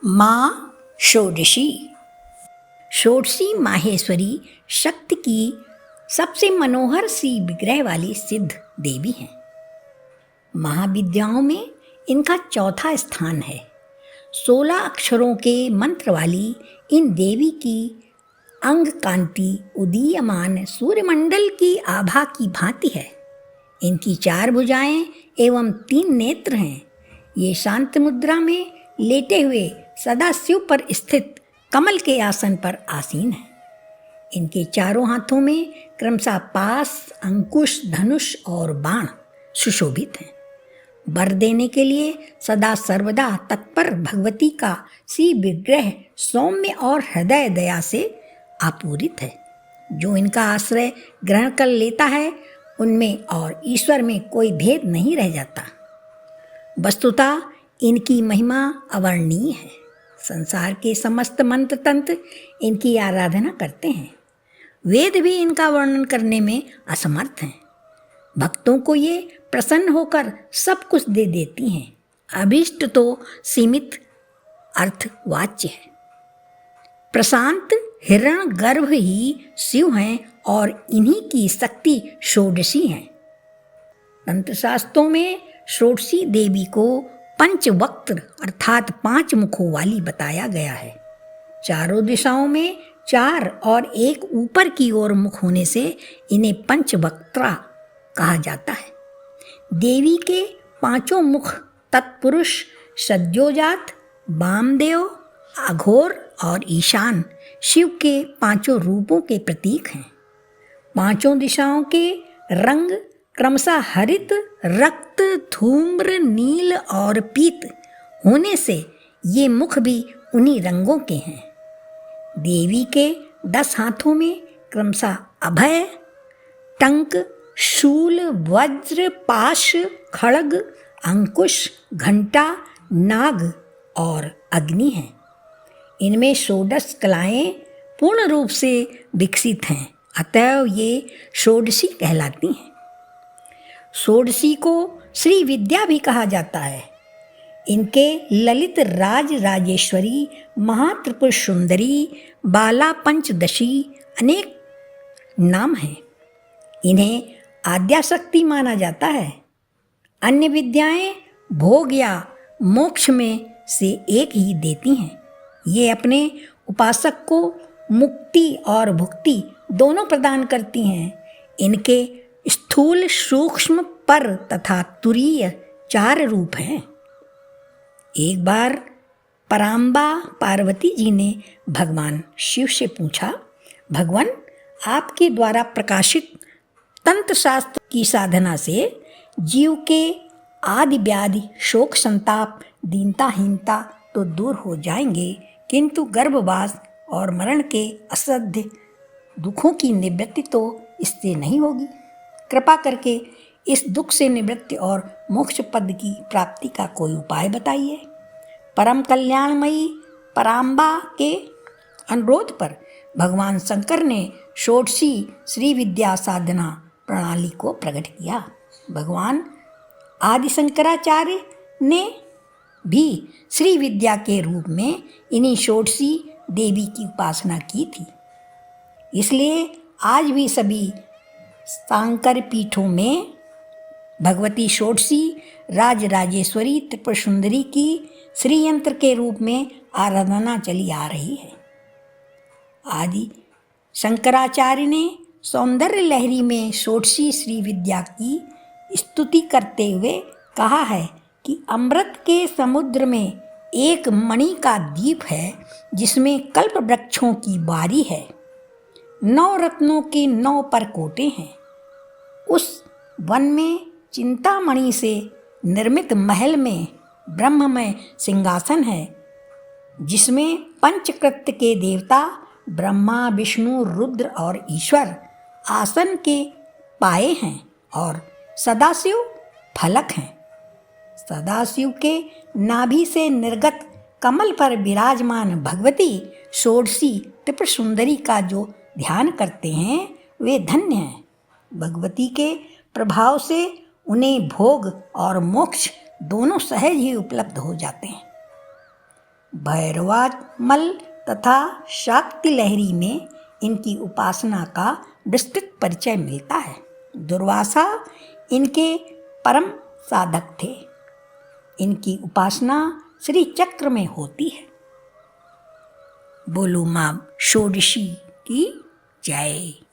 माँ षोडशी। षोडशी माहेश्वरी शक्ति की सबसे मनोहर सी विग्रह वाली सिद्ध देवी हैं। महाविद्याओं में इनका चौथा स्थान है। 16 अक्षरों के मंत्र वाली इन देवी की अंग कांति उदीयमान सूर्यमंडल की आभा की भांति है। इनकी 4 भुजाएं एवं 3 नेत्र हैं। ये शांत मुद्रा में लेटे हुए सदा शिव पर स्थित कमल के आसन पर आसीन है। इनके चारों हाथों में क्रमशः पास, अंकुश, धनुष और बाण सुशोभित हैं। वर देने के लिए सदा सर्वदा तत्पर भगवती का सी विग्रह सौम्य और हृदय दया से आपूरित है। जो इनका आश्रय ग्रहण कर लेता है उनमें और ईश्वर में कोई भेद नहीं रह जाता। वस्तुतः इनकी महिमा अवर्णनीय है। संसार के समस्त मंत्र तंत्र इनकी आराधना करते हैं। वेद भी इनका वर्णन करने में असमर्थ हैं। भक्तों को ये प्रसन्न होकर सब कुछ दे देती हैं। अभीष्ट तो सीमित अर्थवाच्य है। प्रशांत हिरण गर्भ ही शिव हैं और इन्हीं की शक्ति षोडशी है। तंत्र शास्त्रों में षोडशी देवी को पंचवक्त्र अर्थात 5 मुखों वाली बताया गया है। चारों दिशाओं में 4 और एक ऊपर की ओर मुख होने से इन्हें पंचवक्त्रा कहा जाता है। देवी के 5 मुख तत्पुरुष, सद्योजात, वामदेव, अघोर और ईशान शिव के 5 रूपों के प्रतीक हैं। 5 दिशाओं के रंग क्रमशः हरित, रक्त, धूम्र, नील और पीत होने से ये मुख भी उन्हीं रंगों के हैं। देवी के 10 हाथों में क्रमशः अभय, टंक, शूल, वज्र, पाश, खड्ग, अंकुश, घंटा, नाग और अग्नि हैं। इनमें 16 कलाएं पूर्ण रूप से विकसित हैं, अतएव ये षोडशी कहलाती हैं। षोडशी को श्री विद्या भी कहा जाता है। इनके ललित राज राजेश्वरी, महात्रिपुर सुंदरी, बाला पंचदशी अनेक नाम हैं। इन्हें आद्याशक्ति माना जाता है। अन्य विद्याएं भोग या मोक्ष में से एक ही देती हैं। ये अपने उपासक को मुक्ति और भुक्ति दोनों प्रदान करती हैं। इनके स्थूल, सूक्ष्म, पर तथा तुरीय 4 रूप हैं। एक बार पराम्बा पार्वती जी ने भगवान शिव से पूछा, भगवान आपके द्वारा प्रकाशित तंत्र शास्त्र की साधना से जीव के आदि व्याधि, शोक, संताप, दीनताहीनता तो दूर हो जाएंगे, किंतु गर्भवास और मरण के असाध्य दुखों की निवृत्ति तो इससे नहीं होगी। कृपा करके इस दुख से निवृत्ति और मोक्ष पद की प्राप्ति का कोई उपाय बताइए। परम कल्याणमयी पराम्बा के अनुरोध पर भगवान शंकर ने षोडशी श्री विद्या साधना प्रणाली को प्रकट किया। भगवान आदि शंकराचार्य ने भी श्री विद्या के रूप में इन्हीं षोडशी देवी की उपासना की थी। इसलिए आज भी सभी सांकर पीठों में भगवती षोडशी राज राजेश्वरी त्रिपुर सुंदरी की श्री यंत्र के रूप में आराधना चली आ रही है। आदि शंकराचार्य ने सौंदर्य लहरी में षोडशी श्री विद्या की स्तुति करते हुए कहा है कि अमृत के समुद्र में एक मणि का द्वीप है जिसमें कल्प वृक्षों की बारी है। 9 रत्नों के 9 परकोटे हैं। उस वन में चिंतामणि से निर्मित महल में ब्रह्ममय सिंहासन है जिसमें पंचकृत्य के देवता ब्रह्मा, विष्णु, रुद्र और ईश्वर आसन के पाए हैं और सदाशिव फलक हैं। सदाशिव के नाभि से निर्गत कमल पर विराजमान भगवती षोडशी त्रिपुर सुंदरी का जो ध्यान करते हैं वे धन्य हैं। भगवती के प्रभाव से उन्हें भोग और मोक्ष दोनों सहज ही उपलब्ध हो जाते हैं। भैरवामल तथा शाक्ति लहरी में इनकी उपासना का विस्तृत परिचय मिलता है। दुर्वासा इनके परम साधक थे। इनकी उपासना श्री चक्र में होती है। बोलो मां षोडशी की जय।